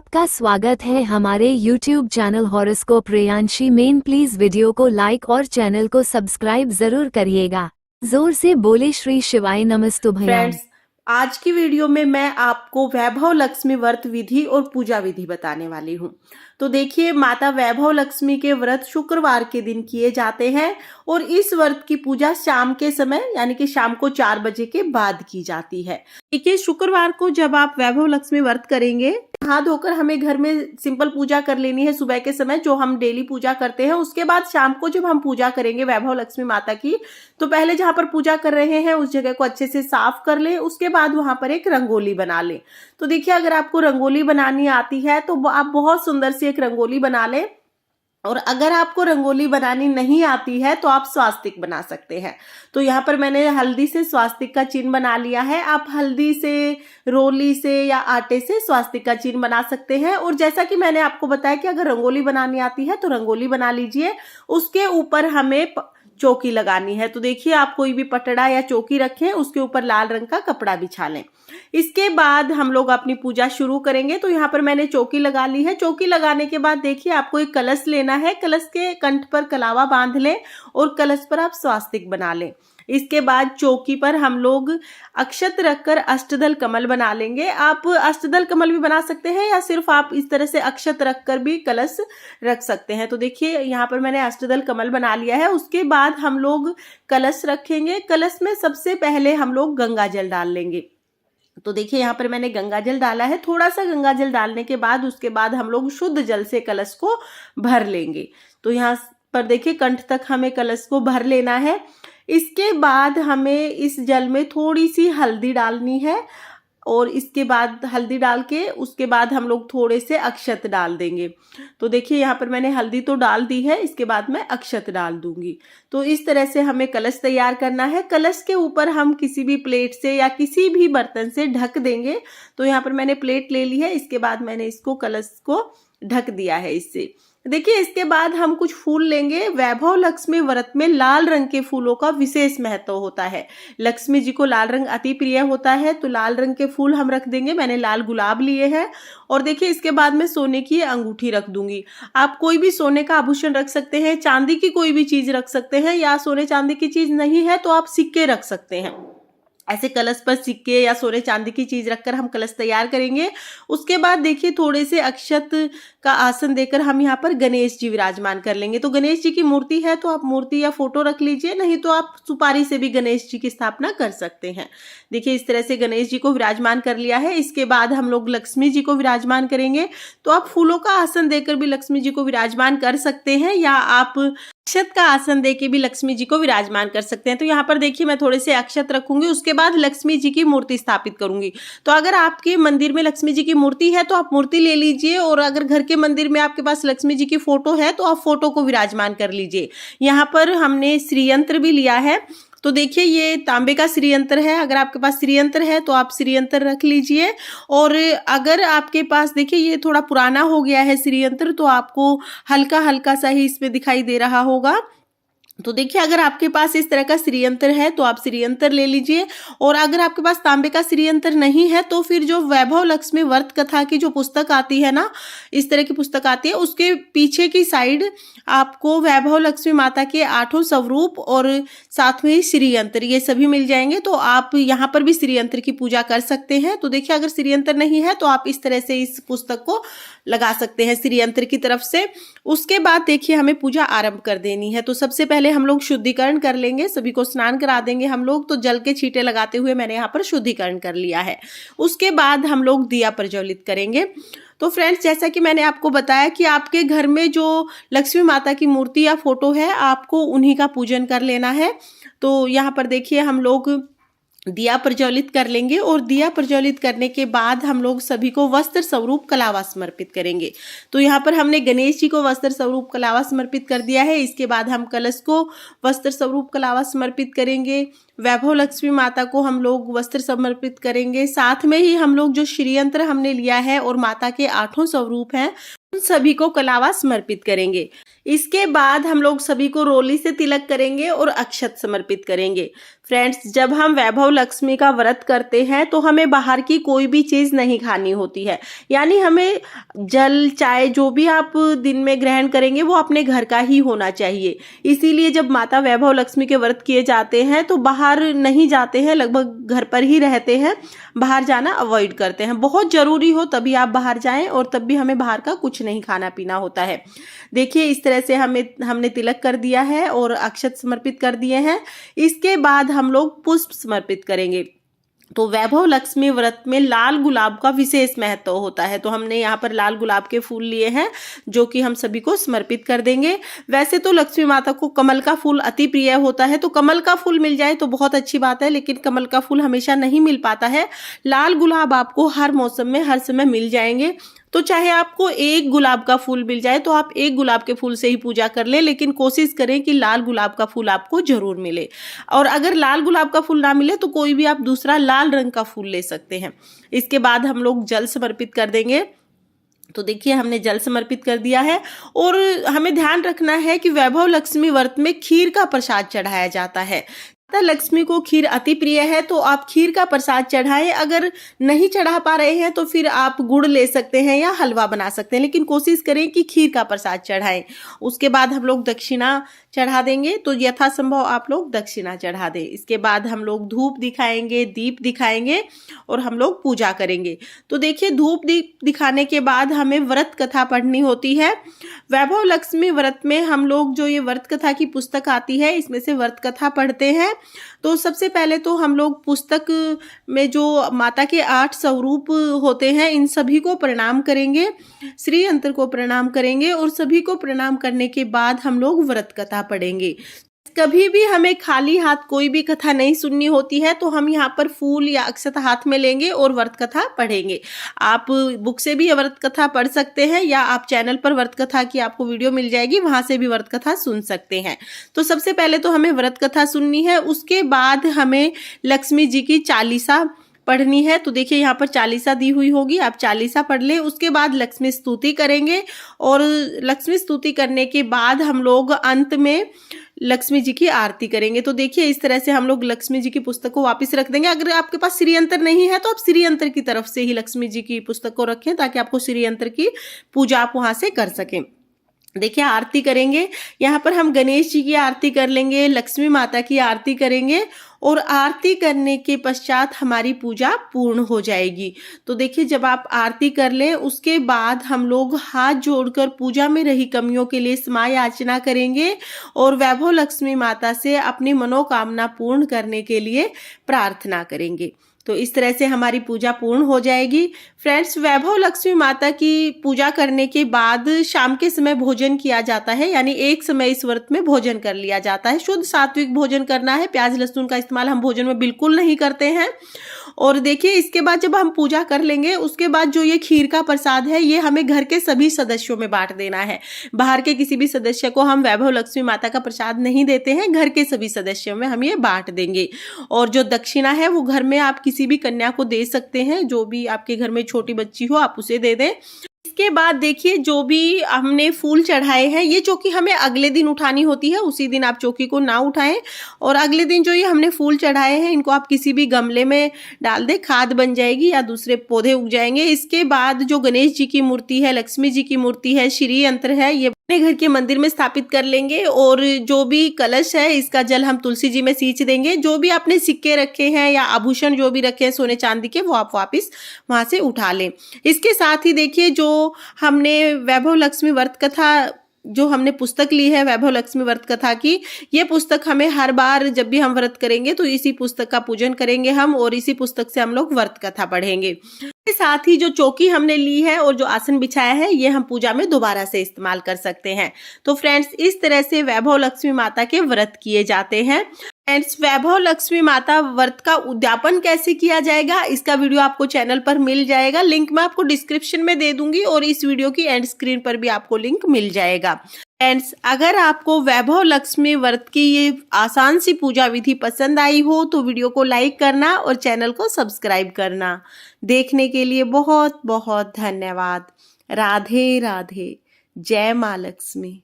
आपका स्वागत है हमारे YouTube चैनल हॉरोस्कोप रेयांशी में। प्लीज वीडियो को लाइक और चैनल को सब्सक्राइब जरूर करिएगा। जोर से बोले श्री शिवाय नमस्तुभ्याम। फ्रेंड्स, आज की वीडियो में मैं आपको वैभव लक्ष्मी व्रत विधि और पूजा विधि बताने वाली हूँ। तो देखिए, माता वैभव लक्ष्मी के व्रत शुक्रवार के दिन किए जाते हैं और इस व्रत की पूजा शाम के समय यानी कि शाम को 4 बजे के बाद की जाती है। देखिए, शुक्रवार को जब आप वैभव लक्ष्मी व्रत करेंगे, हाथ धोकर हमें घर में सिंपल पूजा कर लेनी है सुबह के समय, जो हम डेली पूजा करते हैं। उसके बाद शाम को जब हम पूजा करेंगे वैभव लक्ष्मी माता की, तो पहले जहां पर पूजा कर रहे हैं उस जगह को अच्छे से साफ कर ले। उसके बाद वहां पर एक रंगोली बना ले। तो देखिए, अगर आपको रंगोली बनानी आती है तो आप बहुत सुंदर सी एक रंगोली बना ले, और अगर आपको रंगोली बनानी नहीं आती है तो आप स्वास्तिक बना सकते हैं। तो यहाँ पर मैंने हल्दी से स्वास्तिक का चिन्ह बना लिया है। आप हल्दी से, रोली से या आटे से स्वास्तिक का चिन्ह बना सकते हैं। और जैसा कि मैंने आपको बताया कि अगर रंगोली बनानी आती है तो रंगोली बना लीजिए। उसके ऊपर हमें चौकी लगानी है। तो देखिए, आप कोई भी पटड़ा या चौकी रखें, उसके ऊपर लाल रंग का कपड़ा बिछा लें। इसके बाद हम लोग अपनी पूजा शुरू करेंगे। तो यहाँ पर मैंने चौकी लगा ली है। चौकी लगाने के बाद देखिए, आपको एक कलश लेना है। कलश के कंठ पर कलावा बांध लें और कलश पर आप स्वास्तिक बना लें। इसके बाद चौकी पर हम लोग अक्षत रखकर अष्टदल कमल बना लेंगे। आप अष्टदल कमल भी बना सकते हैं या सिर्फ आप इस तरह से अक्षत रखकर भी कलश रख सकते हैं। तो देखिए, यहाँ पर मैंने अष्टदल कमल बना लिया है। उसके बाद हम लोग कलश रखेंगे। कलश में सबसे पहले हम लोग गंगा जल डाल लेंगे। तो देखिए, यहाँ पर मैंने गंगा जल डाला है। थोड़ा सा गंगा जल डालने के बाद उसके बाद हम लोग शुद्ध जल से कलश को भर लेंगे। तो यहाँ पर देखिए, कंठ तक हमें कलश को भर लेना है। इसके बाद हमें इस जल में थोड़ी सी हल्दी डालनी है और इसके बाद हल्दी डाल के उसके बाद हम लोग थोड़े से अक्षत डाल देंगे। तो देखिए, यहाँ पर मैंने हल्दी तो डाल दी है, इसके बाद मैं अक्षत डाल दूंगी। तो इस तरह से हमें कलश तैयार करना है। कलश के ऊपर हम किसी भी प्लेट से या किसी भी बर्तन से ढक देंगे। तो यहाँ पर मैंने प्लेट ले ली है। इसके बाद मैंने इसको कलश को ढक दिया है इससे। देखिए, इसके बाद हम कुछ फूल लेंगे। वैभव लक्ष्मी व्रत में लाल रंग के फूलों का विशेष महत्व होता है। लक्ष्मी जी को लाल रंग अति प्रिय होता है, तो लाल रंग के फूल हम रख देंगे। मैंने लाल गुलाब लिए हैं। और देखिए, इसके बाद मैं सोने की अंगूठी रख दूंगी। आप कोई भी सोने का आभूषण रख सकते हैं, चांदी की कोई भी चीज रख सकते हैं, या सोने चांदी की चीज नहीं है तो आप सिक्के रख सकते हैं। ऐसे कलश पर सिक्के या सोने चांदी की चीज रखकर हम कलश तैयार करेंगे। उसके बाद देखिए, थोड़े से अक्षत का आसन देकर हम यहाँ पर गणेश जी विराजमान कर लेंगे। तो गणेश जी की मूर्ति है तो आप मूर्ति या फोटो रख लीजिए, नहीं तो आप सुपारी से भी गणेश जी की स्थापना कर सकते हैं। देखिए, इस तरह से गणेश जी को विराजमान कर लिया है। इसके बाद हम लोग लक्ष्मी जी को विराजमान करेंगे। तो आप फूलों का आसन देकर भी लक्ष्मी जी को विराजमान कर सकते हैं, या आप अक्षत का आसन देके भी लक्ष्मी जी को विराजमान कर सकते हैं। तो यहाँ पर देखिए, मैं थोड़े से अक्षत रखूंगी, उसके बाद लक्ष्मी जी की मूर्ति स्थापित करूंगी। तो अगर आपके मंदिर में लक्ष्मी जी की मूर्ति है तो आप मूर्ति ले लीजिए, और अगर घर के मंदिर में आपके पास लक्ष्मी जी की फोटो है तो आप फोटो को विराजमान कर लीजिए। यहाँ पर हमने श्रीयंत्र भी लिया है। तो देखिए, ये तांबे का श्रीयंत्र है। अगर आपके पास श्रीयंत्र है तो आप श्रीयंत्र रख लीजिए। और अगर आपके पास, देखिए, ये थोड़ा पुराना हो गया है श्रीयंत्र, तो आपको हल्का हल्का सा ही इसमें दिखाई दे रहा होगा। तो देखिए, अगर आपके पास इस तरह का श्रीयंत्र है तो आप श्रीयंत्र ले लीजिए। और अगर आपके पास तांबे का श्रीयंत्र नहीं है तो फिर जो वैभव लक्ष्मी व्रत कथा की जो पुस्तक आती है ना, इस तरह की पुस्तक आती है, उसके पीछे की साइड आपको वैभव लक्ष्मी माता के 8 स्वरूप और साथ में ही श्रीयंत्र, ये सभी मिल जाएंगे। तो आप यहाँ पर भी श्रीयंत्र की पूजा कर सकते हैं। तो देखिए, अगर श्रीयंत्र नहीं है तो आप इस तरह से इस पुस्तक को लगा सकते हैं श्रीयंत्र की तरफ से। उसके बाद देखिए, हमें पूजा आरंभ कर देनी है। तो सबसे पहले हम लोग शुद्धिकरण कर लेंगे। सभी को स्नान करा देंगे हम लोग। तो जल के छींटे लगाते हुए मैंने यहाँ पर शुद्धिकरण कर लिया है। उसके बाद हम लोग दिया प्रज्वलित करेंगे। तो फ्रेंड्स, जैसा कि मैंने आपको बताया कि आपके घर में जो लक्ष्मी माता की मूर्ति या फोटो है, आपको उन्हीं का पूजन कर लेना है। तो यहाँ पर देखिए, हम लोग दिया प्रज्वलित कर लेंगे। और दिया प्रज्वलित करने के बाद हम लोग सभी को वस्त्र स्वरूप कलावा समर्पित करेंगे। तो यहाँ पर हमने गणेश जी को वस्त्र स्वरूप कलावा समर्पित कर दिया है। इसके बाद हम कलश को वस्त्र स्वरूप कलावा समर्पित करेंगे। वैभव लक्ष्मी माता को हम लोग वस्त्र समर्पित करेंगे। साथ में ही हम लोग जो श्री यंत्र हमने लिया है और माता के 8 स्वरूप हैं उन सभी को कलावा समर्पित करेंगे। इसके बाद हम लोग सभी को रोली से तिलक करेंगे और अक्षत समर्पित करेंगे। फ्रेंड्स, जब हम वैभव लक्ष्मी का व्रत करते हैं तो हमें बाहर की कोई भी चीज नहीं खानी होती है, यानी हमें जल चाय जो भी आप दिन में ग्रहण करेंगे वो अपने घर का ही होना चाहिए। इसीलिए जब माता वैभव लक्ष्मी के व्रत किए जाते हैं तो बाहर नहीं जाते हैं, लगभग घर पर ही रहते हैं, बाहर जाना अवॉइड करते हैं। बहुत जरूरी हो तभी आप बाहर जाएं और तब भी हमें बाहर का कुछ नहीं खाना पीना होता है। देखिए इस तरह से हमने तिलक कर दिया है और अक्षत समर्पित कर दिए हैं। इसके बाद हम लोग पुष्प समर्पित करेंगे। तो वैभव लक्ष्मी व्रत में लाल गुलाब का विशेष महत्व होता है, तो हमने यहाँ पर लाल गुलाब के फूल लिए हैं जो कि हम सभी को समर्पित कर देंगे। वैसे तो लक्ष्मी माता को कमल का फूल अति प्रिय होता है, तो कमल का फूल मिल जाए तो बहुत अच्छी बात है, लेकिन कमल का फूल हमेशा नहीं मिल पाता है। लाल गुलाब आपको हर मौसम में हर समय मिल जाएंगे, तो चाहे आपको एक गुलाब का फूल मिल जाए तो आप एक गुलाब के फूल से ही पूजा कर ले, लेकिन कोशिश करें कि लाल गुलाब का फूल आपको जरूर मिले। और अगर लाल गुलाब का फूल ना मिले तो कोई भी आप दूसरा लाल रंग का फूल ले सकते हैं। इसके बाद हम लोग जल समर्पित कर देंगे। तो देखिए हमने जल समर्पित कर दिया है और हमें ध्यान रखना है कि वैभव लक्ष्मी व्रत में खीर का प्रसाद चढ़ाया जाता है। माता लक्ष्मी को खीर अति प्रिय है, तो आप खीर का प्रसाद चढ़ाएं। अगर नहीं चढ़ा पा रहे हैं तो फिर आप गुड़ ले सकते हैं या हलवा बना सकते हैं, लेकिन कोशिश करें कि खीर का प्रसाद चढ़ाएं। उसके बाद हम लोग दक्षिणा चढ़ा देंगे, तो यथासंभव आप लोग दक्षिणा चढ़ा दें। इसके बाद हम लोग धूप दिखाएंगे, दीप दिखाएंगे और हम लोग पूजा करेंगे। तो देखिए धूप दीप दिखाने के बाद हमें व्रत कथा पढ़नी होती है। वैभव लक्ष्मी व्रत में हम लोग जो ये व्रत कथा की पुस्तक आती है इसमें से व्रत कथा पढ़ते हैं। तो सबसे पहले तो हम लोग पुस्तक में जो माता के 8 स्वरूप होते हैं इन सभी को प्रणाम करेंगे, श्री यंत्र को प्रणाम करेंगे और सभी को प्रणाम करने के बाद हम लोग व्रत कथा पढ़ेंगे। कभी भी हमें खाली हाथ कोई भी कथा नहीं सुननी होती है, तो हम यहाँ पर फूल या अक्षत हाथ में लेंगे और व्रत कथा पढ़ेंगे। आप बुक से भी व्रत कथा पढ़ सकते हैं या आप चैनल पर व्रत कथा की आपको वीडियो मिल जाएगी, वहां से भी व्रत कथा सुन सकते हैं। तो सबसे पहले तो हमें व्रत कथा सुननी है, उसके बाद हमें लक्ष्मी जी की चालीसा पढ़नी है। तो देखिए यहाँ पर चालीसा दी हुई होगी, आप चालीसा पढ़ लें। उसके बाद लक्ष्मी स्तुति करेंगे और लक्ष्मी स्तुति करने के बाद हम लोग अंत में लक्ष्मी जी की आरती करेंगे। तो देखिए इस तरह से हम लोग लक्ष्मी जी की पुस्तक को वापस रख देंगे। अगर आपके पास श्री यंत्र नहीं है तो आप श्री यंत्र की तरफ से ही लक्ष्मी जी की पुस्तक को रखें, ताकि आपको श्री यंत्र की पूजा आप वहां से कर सकें। देखिए आरती करेंगे, यहाँ पर हम गणेश जी की आरती कर लेंगे, लक्ष्मी माता की आरती करेंगे और आरती करने के पश्चात हमारी पूजा पूर्ण हो जाएगी। तो देखिए जब आप आरती कर लें उसके बाद हम लोग हाथ जोड़कर पूजा में रही कमियों के लिए क्षमा याचना करेंगे और वैभव लक्ष्मी माता से अपनी मनोकामना पूर्ण करने के लिए प्रार्थना करेंगे। तो इस तरह से हमारी पूजा पूर्ण हो जाएगी। फ्रेंड्स, वैभव लक्ष्मी माता की पूजा करने के बाद शाम के समय भोजन किया जाता है, यानी एक समय इस व्रत में भोजन कर लिया जाता है। शुद्ध सात्विक भोजन करना है, प्याज लहसुन का इस्तेमाल हम भोजन में बिल्कुल नहीं करते हैं। और देखिए इसके बाद जब हम पूजा कर लेंगे उसके बाद जो ये खीर का प्रसाद है ये हमें घर के सभी सदस्यों में बांट देना है। बाहर के किसी भी सदस्य को हम वैभव लक्ष्मी माता का प्रसाद नहीं देते हैं, घर के सभी सदस्यों में हम ये बांट देंगे। और जो दक्षिणा है वो घर में आप किसी भी कन्या को दे सकते हैं, जो भी आपके घर में छोटी बच्ची हो आप उसे दे दें। इसके बाद देखिए जो भी हमने फूल चढ़ाए हैं ये चौकी हमें अगले दिन उठानी होती है, उसी दिन आप चौकी को ना उठाएं। और अगले दिन जो ये हमने फूल चढ़ाए हैं इनको आप किसी भी गमले में डाल दें, खाद बन जाएगी या दूसरे पौधे उग जाएंगे। इसके बाद जो गणेश जी की मूर्ति है, लक्ष्मी जी की मूर्ति है, श्री यंत्र है, ये अपने घर के मंदिर में स्थापित कर लेंगे। और जो भी कलश है इसका जल हम तुलसी जी में सींच देंगे। जो भी आपने सिक्के रखे हैं या आभूषण जो भी रखे हैं सोने चांदी के, वो आप वापस वहां से उठा लें। इसके साथ ही देखिए जो हमने वैभव लक्ष्मी व्रत कथा जो हमने पुस्तक ली है वैभव लक्ष्मी व्रत कथा की, ये पुस्तक हमें हर बार जब भी हम व्रत करेंगे तो इसी पुस्तक का पूजन करेंगे हम और इसी पुस्तक से हम लोग व्रत कथा पढ़ेंगे। इसके साथ ही जो चौकी हमने ली है और जो आसन बिछाया है ये हम पूजा में दोबारा से इस्तेमाल कर सकते हैं। तो फ्रेंड्स, इस तरह से वैभव लक्ष्मी माता के व्रत किए जाते हैं। फ्रेंड्स, वैभव लक्ष्मी माता व्रत का उद्यापन कैसे किया जाएगा इसका वीडियो आपको चैनल पर मिल जाएगा, लिंक मैं आपको डिस्क्रिप्शन में दे दूंगी और इस वीडियो की एंड स्क्रीन पर भी आपको लिंक मिल जाएगा। फ्रेंड्स, अगर आपको वैभव लक्ष्मी व्रत की ये आसान सी पूजा विधि पसंद आई हो तो वीडियो को लाइक करना और चैनल को सब्सक्राइब करना। देखने के लिए बहुत बहुत धन्यवाद। राधे राधे। जय माँ लक्ष्मी।